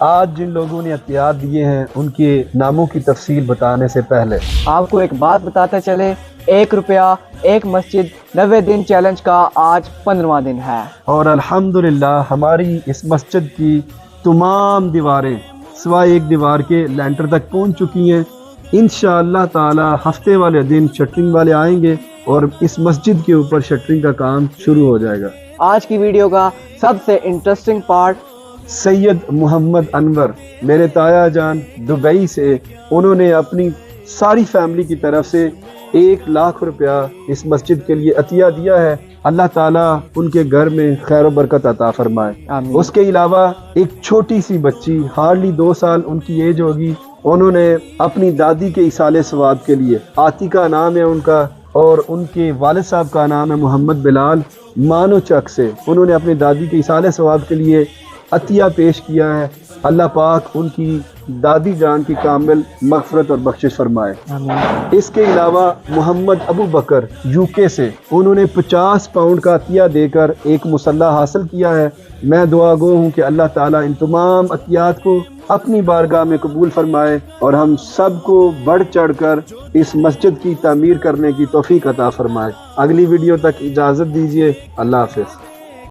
آج جن لوگوں نے عطیات دیے ہیں ان کے ناموں کی تفصیل بتانے سے پہلے آپ کو ایک بات بتاتے چلے، 1 روپیہ ایک مسجد 90 دن چیلنج کا آج 15واں دن ہے، اور الحمدللہ ہماری اس مسجد کی تمام دیواریں سوائے ایک دیوار کے لینٹر تک پہنچ چکی ہیں۔ انشاءاللہ تعالی ہفتے والے دن شٹرنگ والے آئیں گے اور اس مسجد کے اوپر شٹرنگ کا کام شروع ہو جائے گا۔ آج کی ویڈیو کا سب سے انٹرسٹنگ پارٹ، سید محمد انور میرے تایا جان دبئی سے، انہوں نے اپنی ساری فیملی کی طرف سے 1,00,000 روپیہ اس مسجد کے لیے عطیہ دیا ہے۔ اللہ تعالیٰ ان کے گھر میں خیر و برکت عطا فرمائے۔ آمین۔ اس کے علاوہ ایک چھوٹی سی بچی، ہارڈلی 2 سال ان کی ایج ہوگی، انہوں نے اپنی دادی کے ایصال ثواب کے لیے، عاتقہ نام ہے ان کا، اور ان کے والد صاحب کا نام ہے محمد بلال، مانو چک سے، انہوں نے اپنی دادی کے ایصال ثواب کے لیے عطیہ پیش کیا ہے۔ اللہ پاک ان کی دادی جان کی کامل مغفرت اور بخشش فرمائے۔ آمین۔ اس کے علاوہ محمد ابو بکر UK سے، انہوں نے 50 پاؤنڈ کا عطیہ دے کر ایک مسلح حاصل کیا ہے۔ میں دعا گو ہوں کہ اللہ تعالیٰ ان تمام عطیات کو اپنی بارگاہ میں قبول فرمائے اور ہم سب کو بڑھ چڑھ کر اس مسجد کی تعمیر کرنے کی توفیق عطا فرمائے۔ اگلی ویڈیو تک اجازت دیجیے، اللہ حافظ۔